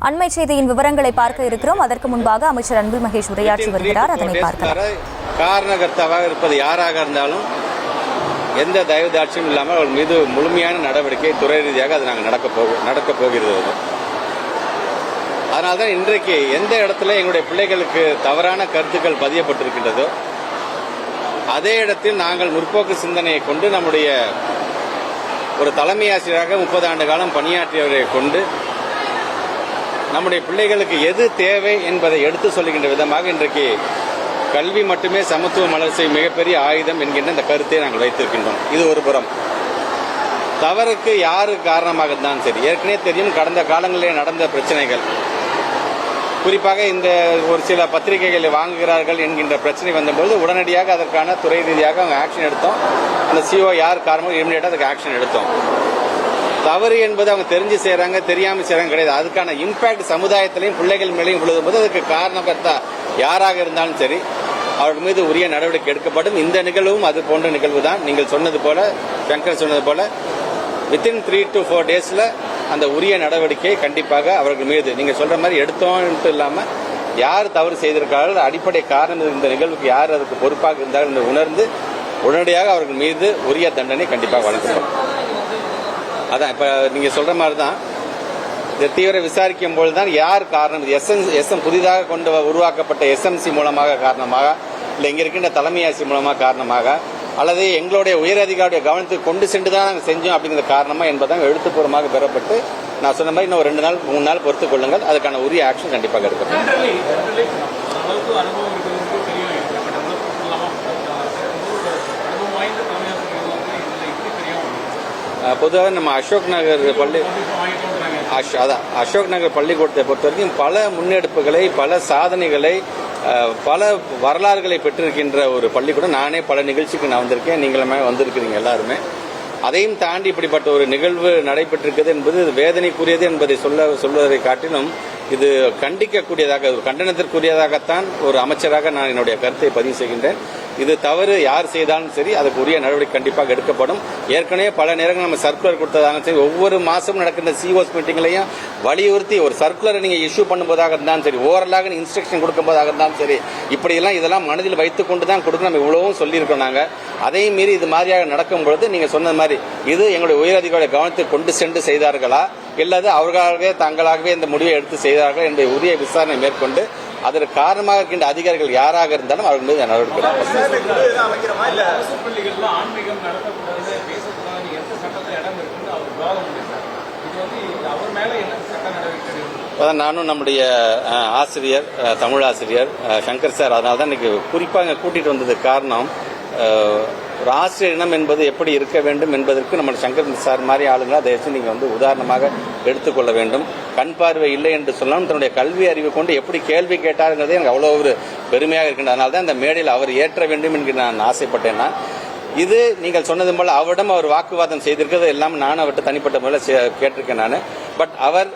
அண்மை செய்தியின் விவரங்களை பார்க்க இருக்கிறோம். அதற்கு முன்பாக அமைச்சர் அன்பில் மகேஷ் உரையாற்றி வருகிறார். அதனை பார்க்கலாம். காரணகர்த்தாவாக இருப்பது யாராக இருந்தாலும் எந்த தயவுதாட்சியும் இல்லாமல் அவர்கள் மீது முழுமையான நடவடிக்கை துறை ரீதியாக அது நாங்கள் நடக்கப் போகிறது. அதனால்தான் இன்றைக்கு எந்த இடத்துல எங்களுடைய பிள்ளைகளுக்கு தவறான கருத்துக்கள் பதியப்பட்டிருக்கின்றதோ அதே இடத்தில் நாங்கள் முற்போக்கு சிந்தனையை கொண்டு நம்முடைய ஒரு தலைமை ஆசிரியராக 30 ஆண்டு காலம் பணியாற்றியவரை கொண்டு நம்முடைய பிள்ளைகளுக்கு எது தேவை என்பதை எடுத்து சொல்லுகின்ற விதமாக இன்றைக்கு கல்வி மட்டுமே சமத்துவ வளர்ச்சி மிகப்பெரிய ஆயுதம் என்கின்ற இந்த கருத்தை நாங்கள் வைத்திருக்கின்றோம். இது ஒரு புறம். தவறுக்கு யாரு காரணமாக இருந்தாலும் சரி, ஏற்கனவே தெரியும் கடந்த காலங்களில் நடந்த பிரச்சனைகள், குறிப்பாக இந்த ஒரு சில பத்திரிகைகளை வாங்குகிறார்கள் என்கின்ற பிரச்சனை வந்தபோது உடனடியாக அதற்கான துறை ரீதியாக அவங்க ஆக்ஷன் எடுத்தோம். அந்த சிஓ யார் காரணமோ இமிடியேட்டாக அதுக்கு ஆக்ஷன் எடுத்தோம். தவறு என்பது அவங்க தெரிஞ்சு செய்யறாங்க தெரியாமல் செய்யறாங்க கிடையாது. அதுக்கான இம்பாக்ட் சமுதாயத்திலையும் பிள்ளைகள் மேலையும் விழுதும்போது அதுக்கு காரணகர்த்தா யாராக இருந்தாலும் சரி அவர்கள் மீது உரிய நடவடிக்கை எடுக்கப்படும். இந்த நிகழ்வும் அது போன்ற நிகழ்வு தான். நீங்கள் சொன்னது போல, சங்கர் சொன்னது போல, வித்தின் 3 to 4 daysல அந்த உரிய நடவடிக்கை கண்டிப்பாக அவர்கள் மீது நீங்க சொல்ற மாதிரி எடுத்தோம் இல்லாம யார் தவறு செய்திருக்கிறார்கள், அடிப்படை காரணம் இந்த நிகழ்வுக்கு யார் அதுக்கு பொறுப்பாக இருந்தார்கள் என்று உணர்ந்து உடனடியாக அவர்கள் மீது உரிய தண்டனை கண்டிப்பாக வழங்கப்படும். அதான் இப்ப நீங்க சொல்ற மாதிரி தான் இதை தீவிர விசாரிக்கும் போதுதான் யார் காரணம், எஸ்எம் புதிதாக கொண்டு உருவாக்கப்பட்ட எஸ்எம்சி மூலமாக காரணமாக, இல்லை இங்க இருக்கின்ற தலைமை ஆசிரியர் மூலமாக காரணமாக, அல்லது எங்களுடைய உயர் அதிகாரியுடைய கவனத்துக்கு கொண்டு சென்று தான் நாங்கள் செஞ்சோம் அப்படிங்கிற காரணமா என்பதாக எழுத்துப்பூர்வமாக பெறப்பட்டு நான் சொன்ன மாதிரி இன்னும் 2 நாள் 3 நாள் பொறுத்துக் கொள்ளுங்கள். அதுக்கான உரிய ஆக்ஷன் கண்டிப்பாக எடுக்கப்படும். பொதுவாக நம்ம அசோக் நகர் பள்ளிக்கூடத்தை பொறுத்த வரைக்கும் பல முன்னெடுப்புகளை, பல சாதனைகளை, பல வரலாறுகளை பெற்றிருக்கின்ற ஒரு பள்ளிக்கூடம். நானே பல நிகழ்ச்சிக்கு நான் வந்திருக்கேன், நீங்களுமே வந்திருக்கிறீங்க எல்லாருமே. அதையும் தாண்டி இப்படிப்பட்ட ஒரு நிகழ்வு நடைபெற்றிருக்கிறது என்பது வேதனைக்குரியது என்பதை சொல்வதை காட்டிலும் இது கண்டிக்கக்கூடியதாக, கண்டனத்திற்குரியதாகத்தான் ஒரு அமைச்சராக நான் என்னுடைய கருத்தை பதிவு செய்கின்றேன். இது தவறு யார் செய்தாலும் சரி அதுக்கு உரிய நடவடிக்கை கண்டிப்பாக எடுக்கப்படும். ஏற்கனவே பல நேரங்கள் நம்ம சர்க்குலர் கொடுத்ததாக சரி, ஒவ்வொரு மாசமும் நடக்கின்ற சிஓஸ் மீட்டிங்லையும் வலியுறுத்தி ஒரு சர்க்குலரை நீங்க இஷ்யூ பண்ணும்போதாக இருந்தாலும் சரி, ஓரலாக இன்ஸ்ட்ரக்ஷன் கொடுக்கும்போதாக இருந்தாலும் சரி, இப்படியெல்லாம் இதெல்லாம் மனதில் வைத்துக் கொண்டு தான் கொடுக்க நம்ம இவ்வளவும் சொல்லியிருக்கோம். நாங்க அதையும் மீறி இது மாதிரியாக நடக்கும் பொழுது நீங்க சொன்ன மாதிரி இது எங்களுடைய உயரதிகாரிகளை கவனத்தை கொண்டு சென்று செய்தார்களா இல்லது அவர்களாகவே தங்களாகவே இந்த முடிவை எடுத்து செய்தார்கள் என்ற உரிய விசாரணை மேற்கொண்டு அதற்கு காரணமாக இருக்கின்ற அதிகாரிகள் யாராக இருந்தாலும் அவர்கள் மீது நடவடிக்கை நானும் நம்முடைய ஆசிரியர், தமிழ் ஆசிரியர் சங்கர் சார், அதனால தான் இன்னைக்கு குறிப்பாக இங்கே கூட்டிட்டு வந்ததுக்கு காரணம், ஒரு ஆசிரியர் இனம் என்பது எப்படி இருக்க வேண்டும் என்பதற்கு நம்ம சங்கர் சார் மாதிரி ஆளுங்களை அதை வச்சு நீங்கள் உதாரணமாக எடுத்துக்கொள்ள வேண்டும். கண் பார்வை இல்லை என்று சொன்னாலும் தன்னுடைய கல்வி அறிவு கொண்டு எப்படி கேள்வி கேட்டாருங்கிறது எனக்கு அவ்வளோ ஒரு பெருமையாக இருக்கின்றது. அதனால தான் இந்த மேடையில் அவர் ஏற்ற வேண்டும் என்று நான் ஆசைப்பட்டேன்னா, இது நீங்கள் சொன்னது போல அவரிடம் அவர் வாக்குவாதம் செய்திருக்கிறது எல்லாம் நான் அவர்கிட்ட தனிப்பட்ட முறையில் கேட்டிருக்கேன் நான். பட் அவர்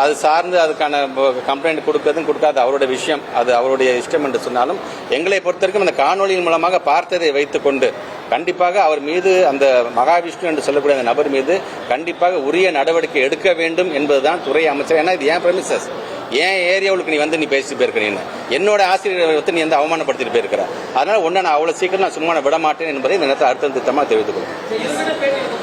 அது சார்ந்து அதுக்கான கம்ப்ளைண்ட் கொடுக்கறதும் கொடுக்காது அவருடைய விஷயம், அது அவருடைய இஷ்டம் என்று சொன்னாலும் எங்களை பொறுத்த வரைக்கும் அந்த காணொலியின் மூலமாக பார்த்ததை வைத்துக் கொண்டு கண்டிப்பாக அவர் மீது, அந்த மகாவிஷ்ணு என்று சொல்லக்கூடிய அந்த நபர் மீது கண்டிப்பாக உரிய நடவடிக்கை எடுக்க வேண்டும் என்பதுதான் துறை அமைச்சர். ஏன்னா இது ஏன் பிரமிசஸ், ஏன் ஏரியாவுக்கு நீ வந்து நீ பேசிட்டு போயிருக்க, என்னோட ஆசிரியரை வந்து நீ வந்து அவமானப்படுத்திட்டு போயிருக்கிற, அதனால ஒன்ன நான் அவ்வளவு சீக்கிரம் நான் சும்மா விட மாட்டேன் என்பதை இந்த நேரத்தில் அர்த்தம் திட்டமாக தெரிவித்துக் கொள்கிறேன்.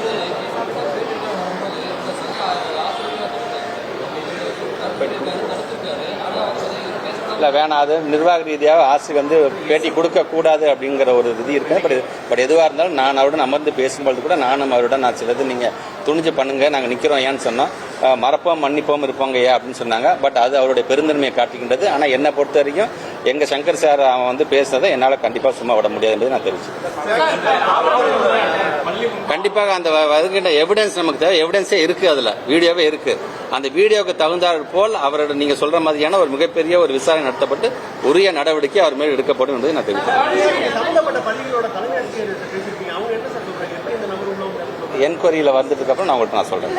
இல்லை வேணாம், அது நிர்வாக ரீதியாக ஆசிரியர் வந்து பேட்டி கொடுக்கக்கூடாது அப்படிங்கிற ஒரு விதி இருக்கு. பட் எதுவாக இருந்தாலும் நான் அவருடன் அமர்ந்து பேசும்பொழுது கூட நானும் அவருடன் நான் சிலது நீங்கள் துணிஞ்சு பண்ணுங்க, நாங்கள் நிற்கிறோம் ஏன்னு சொன்னோம், மறப்போம் மன்னிப்போம் இருப்போங்க ஏன் அப்படின்னு சொன்னாங்க. பட் அது அவருடைய பெருந்தன்மையை காட்டுகின்றது. ஆனால் என்னை பொறுத்த வரைக்கும் எங்கள் சங்கர் சார் அவன் வந்து பேசுனதை என்னால் கண்டிப்பாக சும்மா விட முடியாது என்பதை நான் தெரிவிச்சேன். கண்டிப்பாக அந்த வருகின்ற எவிடன்ஸ் நமக்கு தேவை, எவிடன்ஸே இருக்கு, அதில் வீடியோவே இருக்கு. அந்த வீடியோவுக்கு தகுந்தாற் போல் அவரோட நீங்க சொல்ற மாதிரியான ஒரு மிகப்பெரிய ஒரு விசாரணை நடத்தப்பட்டு உரிய நடவடிக்கை அவர் மேல் எடுக்கப்படும் என்பதை நான் தெரிவித்தேன். என்கொயரியில் வந்ததுக்கு அப்புறம் நான் உங்கள்கிட்ட நான் சொல்றேன்.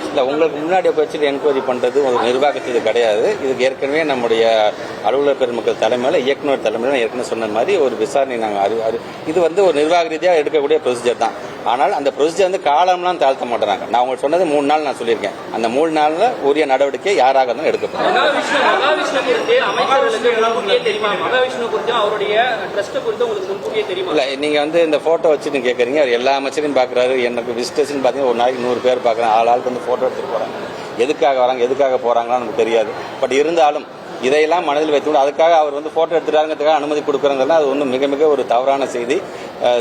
இல்லை, உங்களுக்கு முன்னாடி வச்சுட்டு என்கொயரி பண்ணுறது ஒரு நிர்வாகத்துக்கு கிடையாது. இதுக்கு ஏற்கனவே நம்முடைய அலுவலர் பெருமக்கள் தலைமையில், இயக்குநர் தலைமையில் ஏற்கனவே சொன்ன மாதிரி ஒரு விசாரணை நாங்கள் இது வந்து ஒரு நிர்வாக ரீதியாக எடுக்கக்கூடிய ப்ரொசீஜர் தான். ஆனால் அந்த ப்ரொசீஜர் வந்து காலம்லாம் தாழ்த்த மாட்டேறாங்க. நான் உங்களுக்கு சொன்னது 3 நாள் நான் சொல்லியிருக்கேன். அந்த 3 நாள்ல உரிய நடவடிக்கை யாராக இருந்தாலும் எடுக்கப்படும். இல்ல நீங்க வந்து இந்த போட்டோ வச்சுட்டு கேட்கறீங்க. அவர் எல்லா அமைச்சரையும் பாக்குறாரு. எனக்கு விசிட்டர்ஸ் பாத்தீங்கன்னா ஒரு நாளைக்கு 100 பேர் பாக்குறேன். ஆளுக்கு வந்து போட்டோ எடுத்துட்டு போறாங்க. எதுக்காக வராங்க எதுக்காக போறாங்கன்னு நமக்கு தெரியாது. பட் இருந்தாலும் இதையெல்லாம் மனதில் வைத்துக்கொண்டு அதுக்காக அவர் வந்து போட்டோ எடுத்துட்டாங்கிறதுக்காக அனுமதி கொடுக்குறதெல்லாம் அது ஒன்றும் மிக மிக ஒரு தவறான செய்தி.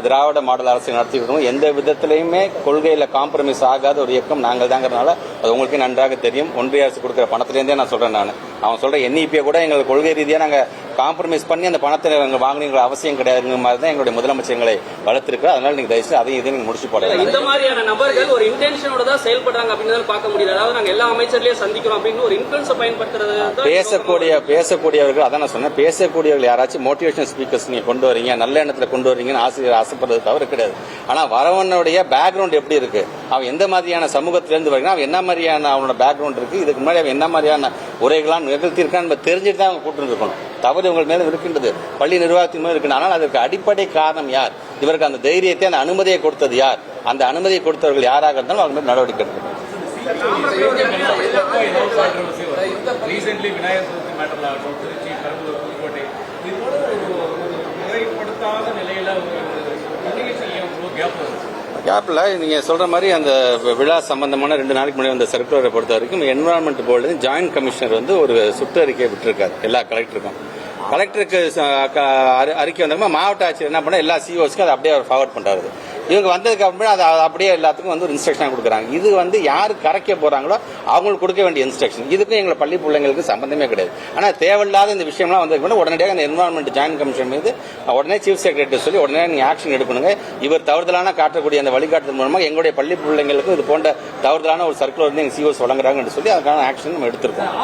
திராவிட மாடல் அரசு நடத்திக்கிட்டோம். எந்த விதத்திலையுமே கொள்கையில் காம்ப்ரமைஸ் ஆகாத ஒரு இயக்கம் நாங்கள் தாங்கிறதுனால அது உங்களுக்கே நன்றாக தெரியும். ஒன்றிய அரசு கொடுக்குற பணத்திலேருந்தே நான் சொல்றேன். அவன் சொல்ற NEP கூட எங்களுக்கு கொள்கை ரீதியாக நாங்கள் காம்ப்ரமைஸ் பண்ணி அந்த பணத்தை நாங்கள் வாங்கினீங்க அவசியம் கிடையாதுங்கிற மாதிரி தான் எங்களுடைய முதலமைச்சர் எங்களை வளர்த்திருக்கிறோம். அதனால நீங்க தயவுசெய்து அதையும் இதையும் நீங்க முடிச்சு போடலாம். இந்த மாதிரியான நபர்கள் ஒரு இன்டென்ஷனோட தான் செயல்படுறாங்க அப்படின்னு பார்க்க முடியாது. அதாவது நாங்கள் எல்லா அமைச்சர்லயும் சந்திக்கிறோம் அப்படின்னு ஒரு இன்ஃபுளுன்ஸை பயன்படுத்துறது பேசக்கூடியவர்கள் அதான் நான் சொன்னேன். பேசக்கூடியவர்கள் யாராச்சும் மோட்டிவேஷனல் ஸ்பீக்கர்ஸ் நீங்க கொண்டு வரீங்க, நல்ல எண்ணத்துல கொண்டு வரீங்கன்னு ஆசிரியர் ஆசைப்படுறது தவறு கிடையாது. ஆனா வரவனுடைய பேக்ரவுண்ட் எப்படி இருக்கு, அவன் எந்த மாதிரியான சமூகத்திலிருந்து வருகிறான், அவன் என்ன மாதிரியான அவனோட பேக்ரவுண்ட் இருக்கு, இதுக்கு முன்னாடி அவன் என்ன மாதிரியான உரைகளாம் நிகழ்த்தியிருக்கான்னு தெரிஞ்சுட்டு தான் அவங்க கூட்டு இருக்கணும். தவறு உங்கள் மேல இருக்கின்றது, பள்ளி நிர்வாகத்தின் மேல இருக்கு. ஆனால் அதற்கு அடிப்படை காரணம் யார், இவருக்கு அந்த தைரியத்தை அந்த அனுமதியை கொடுத்தது யார், அந்த அனுமதியை கொடுத்தவர்கள் யாராக இருந்தாலும் அவங்க மேல் நடவடிக்கை எடுக்கணும். கேப்ல நீங்க சொல்ற மாதிரி அந்த விழா சம்பந்தமான 2 நாளைக்கு முன்னாடி வந்த சர்க்குலரை பொறுத்த வரைக்கும் என்விரான்மெண்ட் போர்டு ஜாயின்ட் கமிஷனர் வந்து ஒரு சுற்றறிக்கை விட்டுருக்காரு எல்லா கலெக்டருக்கும். கலெக்டருக்கு அறிக்கை வந்தப்ப மாவட்ட ஆட்சியர் என்ன பண்ண எல்லா CEOஸ்க்கும் அதை அப்படியே அவர் ஃபார்வர்ட் பண்றாரு. இவங்க வந்ததுக்கு அப்புறம் அதை அப்படியே எல்லாத்துக்கும் வந்து ஒரு இன்ஸ்ட்ரக்ஷன் கொடுக்குறாங்க. இது வந்து யாரு கரைக்க போறாங்களோ அவங்களுக்கு கொடுக்க வேண்டிய இன்ஸ்ட்ரக்ஷன். இதுக்கும் எங்களை பள்ளி பிள்ளைங்களுக்கு சம்பந்தமே கிடையாது. ஆனா தேவையில்லாத இந்த விஷயம்லாம் வந்து உடனடியாக அந்த என்விரான்மெண்ட் ஜாயின்ட் கமிஷன் மீது உடனே சீஃப் செக்ரட்டரி சொல்லி உடனே நீங்க ஆக்ஷன் எடுக்கணுங்க. இவர் தவறுதலான காட்டக்கூடிய அந்த வழிகாட்டுதல் மூலமாக எங்களுடைய பள்ளி பிள்ளைங்களுக்கும் இது போன்ற தவறுதலான ஒரு சர்க்குலர் வந்து எங்க CEOs வழங்குறாங்கன்னு சொல்லி அதுக்கான ஆக்ஷன் நம்ம எடுத்திருக்கோம்.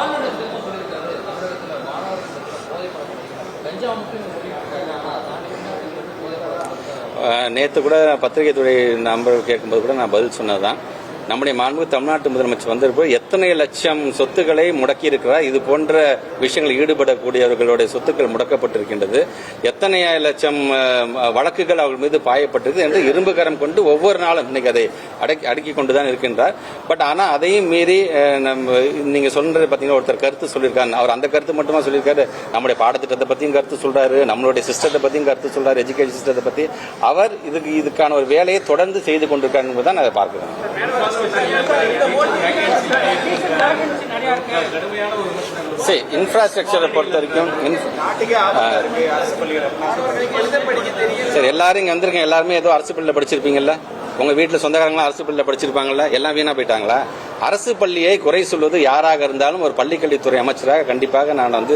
நேற்று கூட பத்திரிகை துறை நம்பர் கேட்கும்போது கூட நான் பதில் சொன்னதுதான். நம்முடைய மாண்புமிகு தமிழ்நாட்டு முதலமைச்சர் வந்திருப்போ எத்தனை லட்சம் சொத்துக்களை முடக்கி இருக்கிறார். இது போன்ற விஷயங்களில் ஈடுபடக்கூடியவர்களுடைய சொத்துக்கள் முடக்கப்பட்டிருக்கின்றது. எத்தனை லட்சம் வழக்குகள் அவர்கள் மீது பாயப்பட்டிருக்கு என்று இரும்பு கரம் கொண்டு ஒவ்வொரு நாளும் இன்னைக்கு அதை அடுக்கி கொண்டுதான் இருக்கின்றார். பட் ஆனால் அதையும் மீறி நீங்க சொல்றது பார்த்தீங்கன்னா ஒருத்தர் கருத்து சொல்லியிருக்காரு. அவர் அந்த கருத்து மட்டுமா சொல்லியிருக்காரு, நம்முடைய பாடத்திட்டத்தை பற்றியும் கருத்து சொல்றாரு, நம்மளுடைய சிஸ்டத்தை பற்றியும் கருத்து சொல்றாரு, எஜுகேஷன் சிஸ்டத்தை பற்றி அவர் இதுக்கான ஒரு வேலையை தொடர்ந்து செய்து கொண்டிருக்காரு என்பதை நான் அதை பார்க்கிறேன். இன்ஃப்ராஸ்ட்ரக்சரை பொறுத்த வரைக்கும் சரி எல்லாரும் இங்க வந்திருக்கேன். எல்லாருமே ஏதோ அரசு பள்ளியில் படிச்சிருப்பீங்கல்ல, உங்க வீட்டில் சொந்தக்காரங்களா அரசு பள்ளியில் படிச்சிருப்பாங்கல்ல, எல்லாம் வீணா போயிட்டாங்களா? அரசு பள்ளியை குறை சொல்வது யாராக இருந்தாலும் ஒரு பள்ளிக்கல்வித்துறை அமைச்சராக கண்டிப்பாக நான் வந்து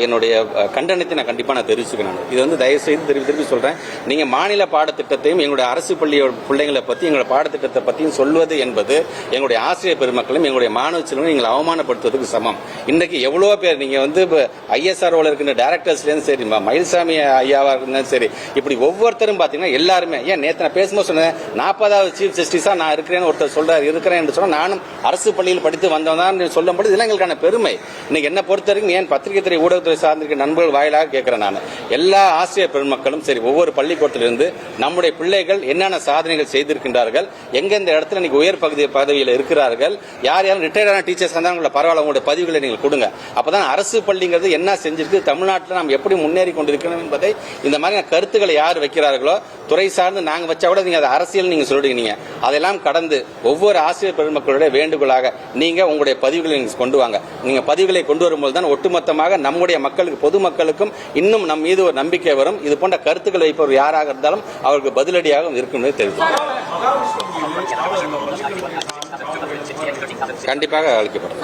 என்னுடைய கண்டனத்தை நான் கண்டிப்பாக தெரிவிச்சுக்கிறேன். இது வந்து தயவு செய்து திருப்பி சொல்றேன். நீங்க மாநில பாடத்திட்டத்தையும் எங்களுடைய அரசு பள்ளி பிள்ளைங்களை பத்தி எங்களுடைய பாடத்திட்டத்தை பத்தியும் சொல்வது என்பது எங்களுடைய ஆசிரியர் பெருமக்களும் எங்களுடைய மாணவ செல்வங்களும் எங்களை அவமானப்படுத்துவதற்கு சமம். இன்னைக்கு எவ்வளவோ பேர் நீங்க வந்து ISROல இருக்கின்ற டைரக்டர்ஸ்லேருந்து சரி, மயில்சாமி ஐயாவா இருந்தாலும் சரி, இப்படி ஒவ்வொருத்தரும் பாத்தீங்கன்னா எல்லாருமே ஏன் நேற்று நான் பேசும்போது சொன்னேன் 40வது சீஃப் ஜஸ்டிஸா நான் இருக்கிறேன்னு ஒருத்தர் சொல்றாரு. இருக்கிறேன் என்று சொன்னா நானும் அரசு பள்ளியில் படித்து வந்தவன் சொல்லும்போது இதெல்லாம் எங்களுக்கான பெருமை. இன்னைக்கு என்ன பொறுத்த வரைக்கும் ஏன் பத்திரிகை துறை ஊடகத்துறை சார்ந்திருக்க நண்பர்கள் வாயிலாக கேட்கிறேன். நான் எல்லா ஆசிரியர் பெருமக்களும் சரி, ஒவ்வொரு பள்ளிக்கூடத்திலிருந்து நம்முடைய பிள்ளைகள் என்னென்ன சாதனைகள் செய்திருக்கின்றார்கள், எங்கெந்த இடத்துல இன்னைக்கு உயர் பதவியில் இருக்கிறார்கள், யார் யாரும் ரிட்டையர்டான டீச்சர்ஸ் இருந்தாலும் பரவாயில்ல உங்களுடைய பதிவுகளை நீங்கள் கொடுங்க. அப்பதான் அரசு பள்ளிங்கிறது என்ன செஞ்சிருக்கு, தமிழ்நாட்டில் நாம் எப்படி முன்னேறி கொண்டிருக்கணும் என்பதை இந்த மாதிரி கருத்துக்களை யார் வைக்கிறார்களோ துறை சார்ந்து நாங்க வச்சா கூட நீங்க அதை அரசியல் நீங்க சொல்றீங்க. அதெல்லாம் கடந்து ஒவ்வொரு ஆசிரியர் பெருமக்களுடைய வேண்டுகோளாக நீங்க உங்களுடைய பதிவுகளை கொண்டு வாங்க. நீங்க பதிவுகளை கொண்டு வரும்போது தான் ஒட்டுமொத்தமாக நம்முடைய மக்களுக்கு பொதுமக்களுக்கும் இன்னும் நம் மீது ஒரு நம்பிக்கை வரும். இது போன்ற கருத்துக்களை வைப்பவர் யாராக இருந்தாலும் அவருக்கு பதிலடியாக இருக்கும் தெரிவிக்கும். கண்டிப்பாக அளிக்கப்படும்.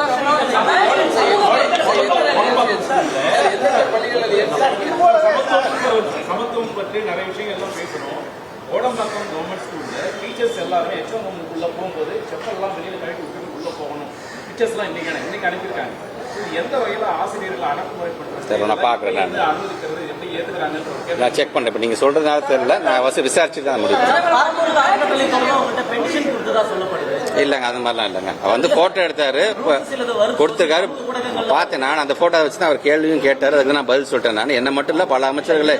சமத்துவம் பற்றி நிறைய விஷயங்கள் எல்லாம் பேசணும். கோடம்பாக்கம் கவர்மெண்ட் ஸ்கூல்ல டீச்சர்ஸ் எல்லாருமே எக்ஸாம் ரூமுக்குள்ள போகும்போது செப்பல்லாம் வெளியில கழட்டி விட்டு உள்ள போகணும். டீச்சர்ஸ் எல்லாம் இன்னைக்கு அனுப்பியிருக்காங்க. எந்த வகையில ஆசிரியர்கள் அடக்குமுறை பண்றாங்க, நான் பாக்குறேன், அனுமதிக்கிறது எப்படி ஏத்துக்கிறாங்க நான் செக் பண்ணேன். இப்ப நீங்க சொல்றதுனால தெரியல, நான் விசாரிச்சு தான் முடியும். பென்ஷன் கொடுத்ததா சொல்லப்படுது. இல்லைங்க அது மாதிரிலாம் இல்லைங்க. அவர் வந்து போட்டோ எடுத்தாரு, கொடுத்துருக்காரு, பார்த்தேன். நான் அந்த போட்டோ வச்சு தான் அவர் கேள்வியும் கேட்டார். அதுக்கு நான் பதில் சொல்லிட்டேன். நான் என்ன மட்டும் இல்லை, பல அமைச்சர்களை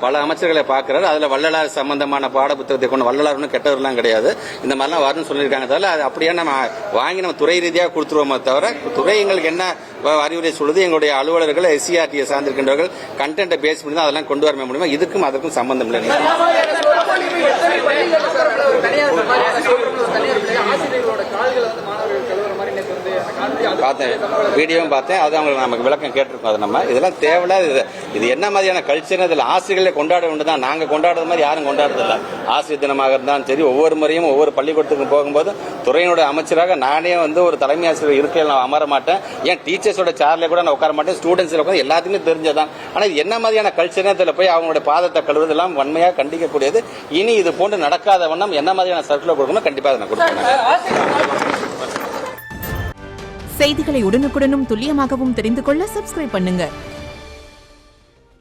பல அமைச்சர்களை பார்க்கிறாரு. அதில் வள்ளலார் சம்பந்தமான பாட புத்தகத்தை கொண்டு, வள்ளலார் ஒன்றும் கெட்டவர்களாம் கிடையாது, இந்த மாதிரிலாம் வரும்னு சொல்லியிருக்காங்க. தவிர அது அப்படியே நம்ம வாங்கி நம்ம துறை ரீதியாக கொடுத்துருவோமே தவிர, துறை எங்களுக்கு என்ன அறிவுரை சொல்லுது, எங்களுடைய அலுவலர்கள் SCRT சார்ந்திருக்கின்றவர்கள் கண்டென்ட்டை பேஸ் பண்ணி தான் அதெல்லாம் கொண்டு வர முடியுமா? இதுக்கும் அதற்கும் சம்பந்தம் இல்லை. பார்த்தேன், வீடியோவும் பார்த்தேன். அது அவங்களுக்கு நமக்கு விளக்கம் கேட்டிருக்கோம். அது நம்ம இதெல்லாம் தேவையில்லாத இது என்ன மாதிரியான கல்ச்சர், இதில் ஆசிரியர்களை கொண்டாட வேண்டியதான். நாங்கள் கொண்டாடுறது மாதிரி யாரும் கொண்டாடுறதில்லை. ஆசிரியர் தினமாக இருந்தாலும் சரி, ஒவ்வொரு முறையும் ஒவ்வொரு பள்ளிக்கூடத்துக்கும் போகும்போது துறையினுடைய அமைச்சராக நானே வந்து ஒரு தலைமை ஆசிரியர் இருக்கையில் நான் அமர மாட்டேன். ஏன் டீச்சர்ஸோட சேர்ல கூட நான் உட்கார மாட்டேன். ஸ்டூடெண்ட்ஸில் உட்காந்து எல்லாத்துக்குமே தெரிஞ்சதான். ஆனால் இது என்ன மாதிரியான கல்ச்சர், இதில் போய் அவங்களுடைய பாதத்தை கழுவுறதெல்லாம் வன்மையாக கண்டிக்கக்கூடியது. இனி இது போன்று நடக்காத வண்ணம் என்ன மாதிரியான சர்க்குலர் கொடுக்கணும், கண்டிப்பாக நான் கொடுப்பேன். செய்திகளை உடனுக்குடனும் துல்லியமாகவும் தெரிந்து கொள்ள சப்ஸ்கிரைப் பண்ணுங்க.